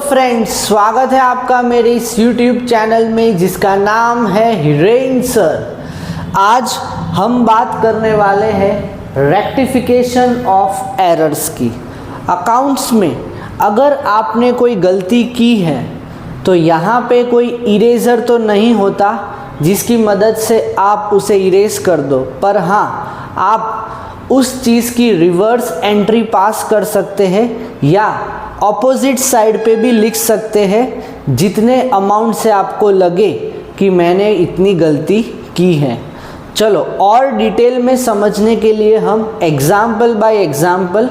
Friends, स्वागत है आपका मेरे इस YouTube चैनल में जिसका नाम है हिरेन सर। आज हम बात करने वाले हैं रेक्टिफिकेशन ऑफ एरर्स की। अकाउंट्स में अगर आपने कोई गलती की है तो यहाँ पे कोई इरेजर तो नहीं होता जिसकी मदद से आप उसे इरेज कर दो, पर हाँ आप उस चीज़ की रिवर्स एंट्री पास कर सकते हैं या ऑपोजिट साइड पे भी लिख सकते हैं जितने अमाउंट से आपको लगे कि मैंने इतनी गलती की है। चलो और डिटेल में समझने के लिए हम एग्जाम्पल बाय एग्जाम्पल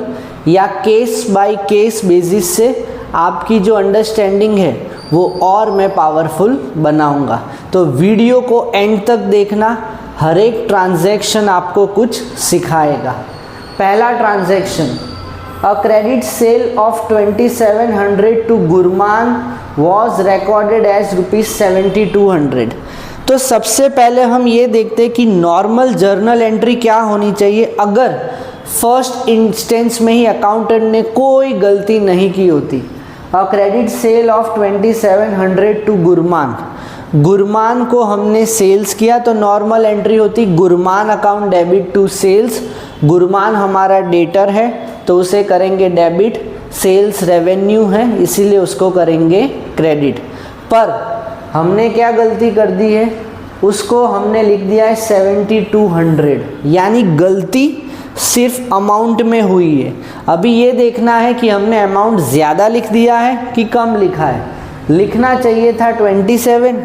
या केस बाय केस बेसिस से आपकी जो अंडरस्टैंडिंग है वो और मैं पावरफुल बनाऊंगा। तो वीडियो को एंड तक देखना, हर एक ट्रांजैक्शन आपको कुछ सिखाएगा। पहला transaction, A credit sale of 2700 to Gurman was recorded as ₹7200। तो सबसे पहले हम ये देखते हैं कि नॉर्मल जर्नल एंट्री क्या होनी चाहिए अगर फर्स्ट इंस्टेंस में ही अकाउंटेंट ने कोई गलती नहीं की होती। A credit sale of 2700 to Gurman, Gurman को हमने सेल्स किया तो नॉर्मल एंट्री होती Gurman account debit to sales. Gurman हमारा डेटर है तो उसे करेंगे डेबिट, सेल्स रेवेन्यू है इसीलिए उसको करेंगे क्रेडिट। पर हमने क्या गलती कर दी है, उसको हमने लिख दिया है 7200, यानी गलती सिर्फ अमाउंट में हुई है। अभी ये देखना है कि हमने अमाउंट ज़्यादा लिख दिया है कि कम लिखा है। लिखना चाहिए था 27,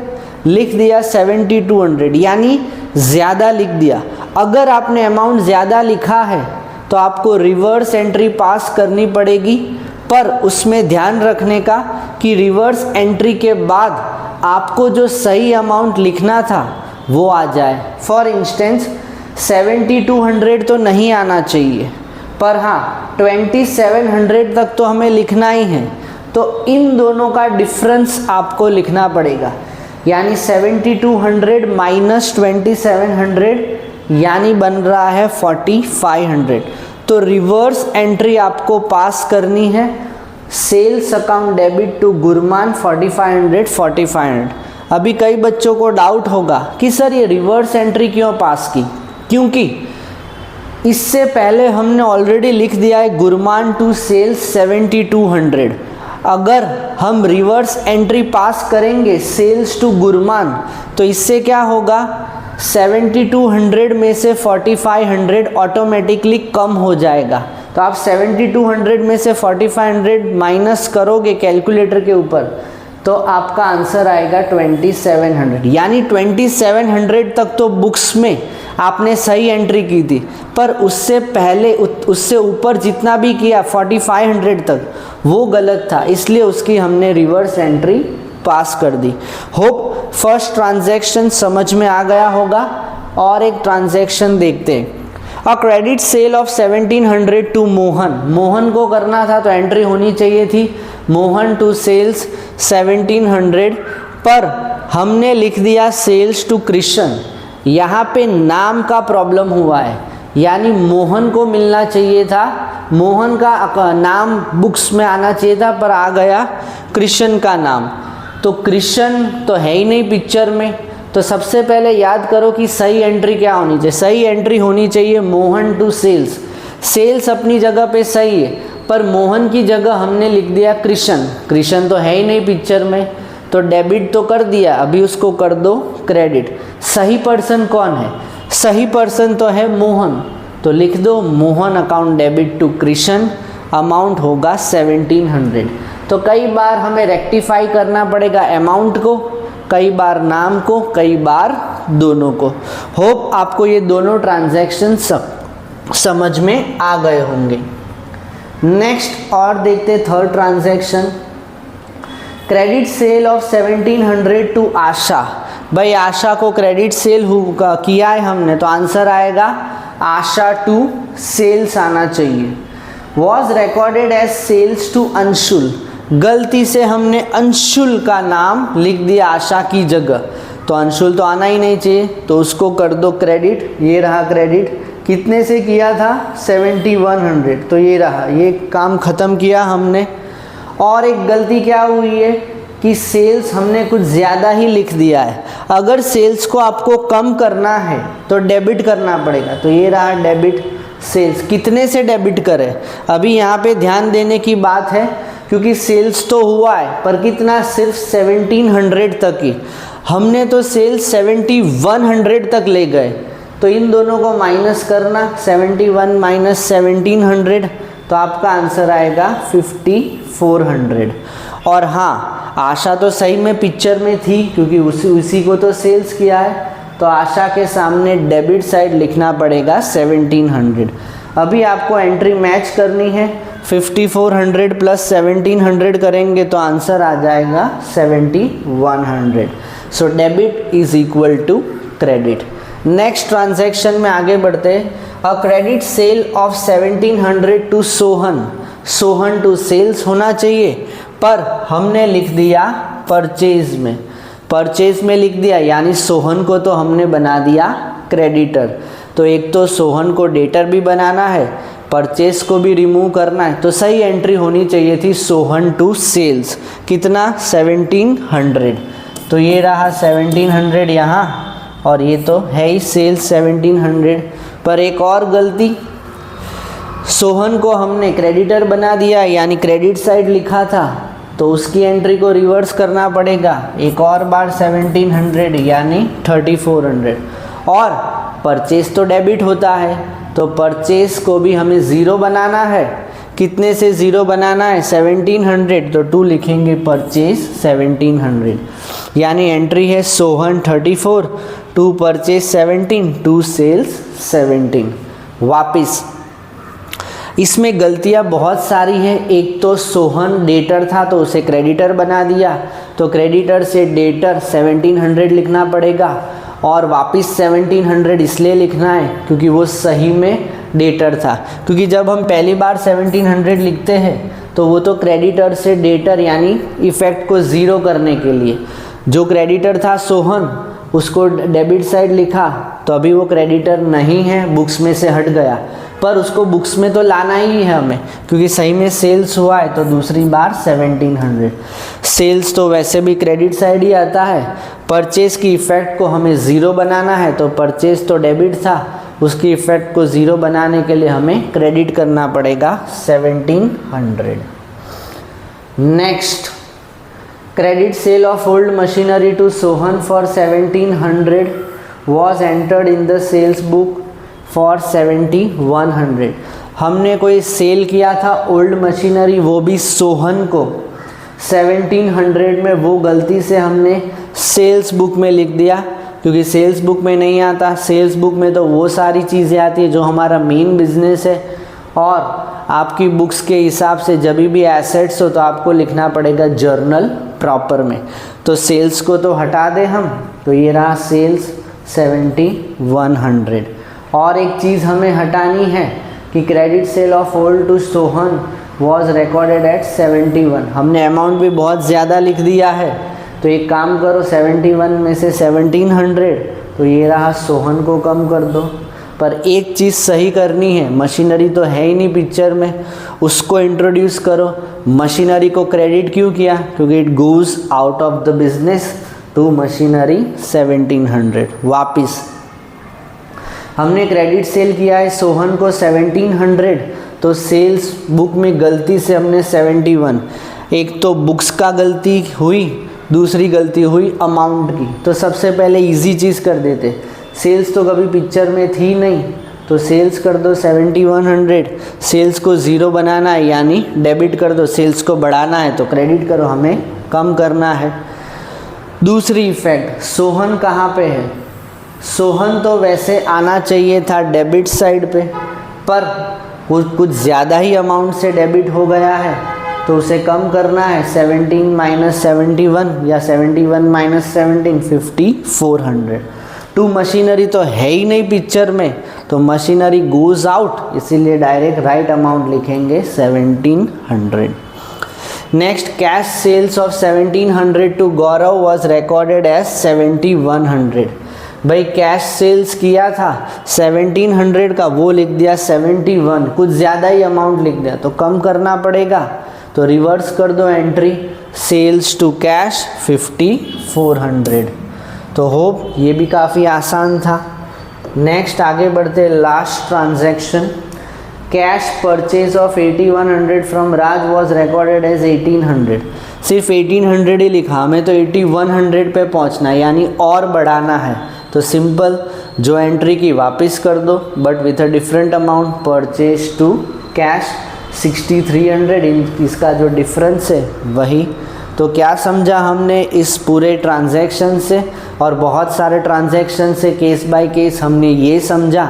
लिख दिया 7200, यानी ज़्यादा लिख दिया। अगर आपने अमाउंट ज़्यादा लिखा है तो आपको रिवर्स एंट्री पास करनी पड़ेगी, पर उसमें ध्यान रखने का कि रिवर्स एंट्री के बाद आपको जो सही अमाउंट लिखना था वो आ जाए। फॉर इंस्टेंस 7200 तो नहीं आना चाहिए, पर हाँ 2700 तक तो हमें लिखना ही है। तो इन दोनों का डिफरेंस आपको लिखना पड़ेगा, यानी 7200 माइनस 2700 यानी बन रहा है 4500। तो रिवर्स एंट्री आपको पास करनी है, sales account debit to Gurman 4500। अभी कई बच्चों को डाउट होगा कि सर ये रिवर्स एंट्री क्यों पास की, क्योंकि इससे पहले हमने ऑलरेडी लिख दिया है गुरमान टू सेल्स 7200। अगर हम रिवर्स एंट्री पास करेंगे सेल्स टू गुरमान तो इससे क्या होगा, 7200 में से 4500 ऑटोमेटिकली कम हो जाएगा। तो आप 7200 में से 4500 माइनस करोगे कैलकुलेटर के ऊपर तो आपका आंसर आएगा 2700, यानी 2700 तक तो बुक्स में आपने सही एंट्री की थी, पर उससे पहले उससे ऊपर जितना भी किया 4500 तक वो गलत था, इसलिए उसकी हमने रिवर्स एंट्री पास कर दी। होप फर्स्ट ट्रांजैक्शन समझ में आ गया होगा। और एक ट्रांजैक्शन देखते हैं। A credit sale of 1700 to Mohan, Mohan को करना था तो एंट्री होनी चाहिए थी मोहन टू सेल्स 1700, पर हमने लिख दिया सेल्स टू कृष्ण। यहाँ पे नाम का प्रॉब्लम हुआ है, यानी मोहन को मिलना चाहिए था, मोहन का नाम बुक्स में आना चाहिए था, पर आ गया कृष्ण का नाम। तो कृष्ण तो है ही नहीं पिक्चर में। तो सबसे पहले याद करो कि सही एंट्री क्या होनी चाहिए। सही एंट्री होनी चाहिए मोहन टू सेल्स। सेल्स अपनी जगह पे सही है, पर मोहन की जगह हमने लिख दिया कृष्ण। कृष्ण तो है ही नहीं पिक्चर में, तो डेबिट तो कर दिया, अभी उसको कर दो क्रेडिट। सही पर्सन कौन है, सही पर्सन तो है मोहन, तो लिख दो Mohan account debit to Krishna, amount होगा 1700। तो कई बार हमें रेक्टिफाई करना पड़ेगा अमाउंट को, कई बार नाम को, कई बार दोनों को। होप आपको ये दोनों ट्रांजैक्शन समझ में आ गए होंगे। नेक्स्ट और देखते third transaction, credit sale of 1700 to Asha. भाई आशा को क्रेडिट सेल किया है हमने, तो आंसर आएगा आशा टू सेल्स आना चाहिए। Was recorded as sales to Anshul, गलती से हमने अंशुल का नाम लिख दिया आशा की जगह, तो अंशुल तो आना ही नहीं चाहिए, तो उसको कर दो क्रेडिट। ये रहा क्रेडिट, कितने से किया था 7100, तो ये रहा, ये काम ख़त्म किया हमने। और एक गलती क्या हुई है कि सेल्स हमने कुछ ज़्यादा ही लिख दिया है। अगर सेल्स को आपको कम करना है तो डेबिट करना पड़ेगा। तो ये रहा डेबिट सेल्स। कितने से डेबिट करें, अभी यहाँ पे ध्यान देने की बात है, क्योंकि सेल्स तो हुआ है पर कितना, सिर्फ 1700 तक ही। हमने तो सेल्स 7100 तक ले गए, तो इन दोनों को माइनस करना, 71 माइनस 1700, तो आपका आंसर आएगा 5400। और हाँ, आशा तो सही में पिक्चर में थी, क्योंकि उसी को तो सेल्स किया है, तो आशा के सामने डेबिट साइड लिखना पड़ेगा 1700। अभी आपको एंट्री मैच करनी है, 5400 प्लस 1700 करेंगे तो आंसर आ जाएगा 7100। So debit is equal to credit. Next transaction में आगे बढ़ते हैं। A credit sale of 1700 to Sohan. Sohan to sales होना चाहिए, पर हमने लिख दिया परचेज में। परचेज में लिख दिया, यानी सोहन को तो हमने बना दिया क्रेडिटर। तो एक तो सोहन को डेटर भी बनाना है, परचेज को भी रिमूव करना है, तो सही एंट्री होनी चाहिए थी सोहन टू सेल्स। कितना, 1700। तो ये रहा 1700 यहाँ, और ये तो है ही सेल्स 1700। पर एक और गलती, सोहन को हमने क्रेडिटर बना दिया, यानी क्रेडिट साइड लिखा था, तो उसकी एंट्री को रिवर्स करना पड़ेगा एक और बार 1700 यानी 3400। और परचेज तो डेबिट होता है, तो परचेज को भी हमें ज़ीरो बनाना है। कितने से ज़ीरो बनाना है, 1700, तो 2 लिखेंगे परचेज 1700, यानी एंट्री है सोहन 34, 2 परचेज 17, 2 सेल्स 17। वापिस इसमें गलतियां बहुत सारी हैं। एक तो सोहन डेटर था तो उसे क्रेडिटर बना दिया, तो क्रेडिटर से डेटर 1700 लिखना पड़ेगा, और वापस 1700 इसलिए लिखना है क्योंकि वो सही में डेटर था। क्योंकि जब हम पहली बार 1700 लिखते हैं तो वो तो क्रेडिटर से डेटर यानी इफ़ेक्ट को ज़ीरो करने के लिए, जो क्रेडिटर था सोहन उसको डेबिट साइड लिखा, तो अभी वो क्रेडिटर नहीं है, बुक्स में से हट गया, पर उसको बुक्स में तो लाना ही है हमें, क्योंकि सही में सेल्स हुआ है। तो दूसरी बार 1700। सेल्स तो वैसे भी क्रेडिट साइड ही आता है, परचेज की इफ़ेक्ट को हमें ज़ीरो बनाना है, तो परचेज तो डेबिट था, उसकी इफ़ेक्ट को ज़ीरो बनाने के लिए हमें क्रेडिट करना पड़ेगा 1700। Next, credit sale of old machinery to Sohan for 1700 was entered in the sales book for 7100। हमने कोई सेल किया था ओल्ड मशीनरी, वो भी सोहन को 1700 में, वो गलती से हमने सेल्स बुक में लिख दिया, क्योंकि सेल्स बुक में नहीं आता। सेल्स बुक में तो वो सारी चीज़ें आती है जो हमारा मेन बिजनेस है, और आपकी बुक्स के हिसाब से जब भी एसेट्स हो तो आपको लिखना पड़ेगा जर्नल प्रॉपर में। तो सेल्स को तो हटा दें हम, तो ये रहा सेल्स 7100। और एक चीज़ हमें हटानी है कि credit sale of old to Sohan was recorded at 71। हमने अमाउंट भी बहुत ज़्यादा लिख दिया है, तो एक काम करो 71 में से 1700, तो ये रहा सोहन को कम कर दो। पर एक चीज़ सही करनी है, मशीनरी तो है ही नहीं पिक्चर में, उसको इंट्रोड्यूस करो। मशीनरी को क्रेडिट क्यों किया, क्योंकि it goes out of the business to machinery 1700। वापिस हमने क्रेडिट सेल किया है सोहन को 1700, तो सेल्स बुक में गलती से हमने 71, एक तो बुक्स का गलती हुई, दूसरी गलती हुई अमाउंट की। तो सबसे पहले इजी चीज़ कर देते, सेल्स तो कभी पिक्चर में थी नहीं, तो सेल्स कर दो 7100, सेल्स को ज़ीरो बनाना है यानी डेबिट कर दो, सेल्स को बढ़ाना है तो क्रेडिट करो, हमें कम करना है। दूसरी इफेक्ट, सोहन कहाँ पे है, सोहन तो वैसे आना चाहिए था डेबिट साइड पे, पर कुछ ज़्यादा ही अमाउंट से डेबिट हो गया है, तो उसे कम करना है। 17 माइनस 71 या 71 माइनस 17, 5400। टू मशीनरी तो है ही नहीं पिक्चर में, तो मशीनरी गोज आउट, इसीलिए डायरेक्ट राइट अमाउंट लिखेंगे 1700। Next, cash sales of 1700 to Gaurav was recorded as 7100। भाई कैश सेल्स किया था 1700 का, वो लिख दिया 71, कुछ ज़्यादा ही अमाउंट लिख दिया, तो कम करना पड़ेगा। तो रिवर्स कर दो एंट्री, सेल्स टू कैश 5400। तो होप ये भी काफ़ी आसान था। नेक्स्ट आगे बढ़ते, last transaction, cash purchase of 8100 from Raj was recorded as 1800। सिर्फ 1800 ही लिखा, हमें तो 8100 पे पहुंचना है, यानी और बढ़ाना है। तो सिंपल जो एंट्री की वापस कर दो, but with a different amount, purchase to cash 6300, इसका जो डिफरेंस है वही। तो क्या समझा हमने इस पूरे ट्रांजैक्शन से और बहुत सारे ट्रांजैक्शन से, केस बाय केस हमने ये समझा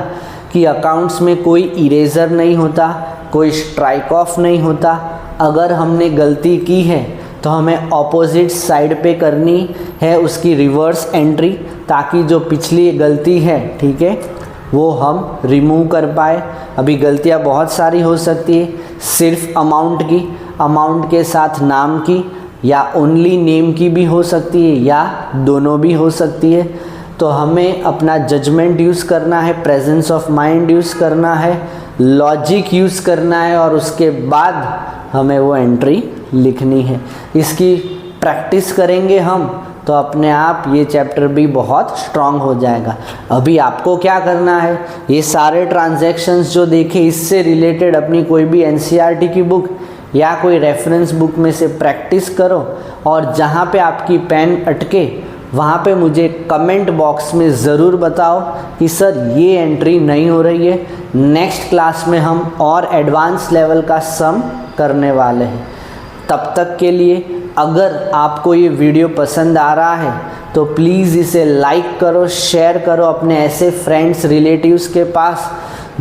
कि अकाउंट्स में कोई इरेज़र नहीं होता, कोई स्ट्राइक ऑफ नहीं होता। अगर हमने गलती की है तो हमें ऑपोजिट साइड पे करनी है उसकी रिवर्स एंट्री, ताकि जो पिछली गलती है, ठीक है, वो हम रिमूव कर पाए। अभी गलतियाँ बहुत सारी हो सकती है, सिर्फ अमाउंट की, अमाउंट के साथ नाम की, या ओनली नेम की भी हो सकती है, या दोनों भी हो सकती है। तो हमें अपना जजमेंट यूज़ करना है, प्रेजेंस ऑफ माइंड यूज़ करना है, लॉजिक यूज़ करना है, और उसके बाद हमें वो एंट्री लिखनी है। इसकी प्रैक्टिस करेंगे हम तो अपने आप ये चैप्टर भी बहुत स्ट्रांग हो जाएगा। अभी आपको क्या करना है, ये सारे ट्रांजैक्शंस जो देखे इससे रिलेटेड अपनी कोई भी एनसीईआरटी की बुक या कोई रेफरेंस बुक में से प्रैक्टिस करो, और जहाँ पे आपकी पेन अटके वहाँ पे मुझे कमेंट बॉक्स में ज़रूर बताओ कि सर ये एंट्री नहीं हो रही है। नेक्स्ट क्लास में हम और एडवांस लेवल का सम करने वाले हैं। तब तक के लिए अगर आपको ये वीडियो पसंद आ रहा है तो प्लीज़ इसे लाइक करो, शेयर करो अपने ऐसे फ्रेंड्स रिलेटिव्स के पास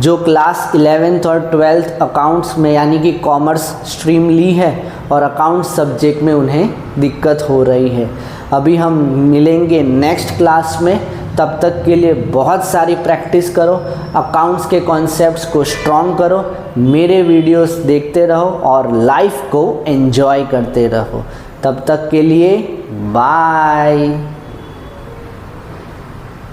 जो क्लास 11th और 12th अकाउंट्स में, यानी कि कॉमर्स स्ट्रीम ली है और अकाउंट्स सब्जेक्ट में उन्हें दिक्कत हो रही है। अभी हम मिलेंगे नेक्स्ट क्लास में, तब तक के लिए बहुत सारी प्रैक्टिस करो, अकाउंट्स के कॉन्सेप्ट्स को स्ट्रॉन्ग करो, मेरे वीडियोस देखते रहो और लाइफ को एंजॉय करते रहो। तब तक के लिए बाय।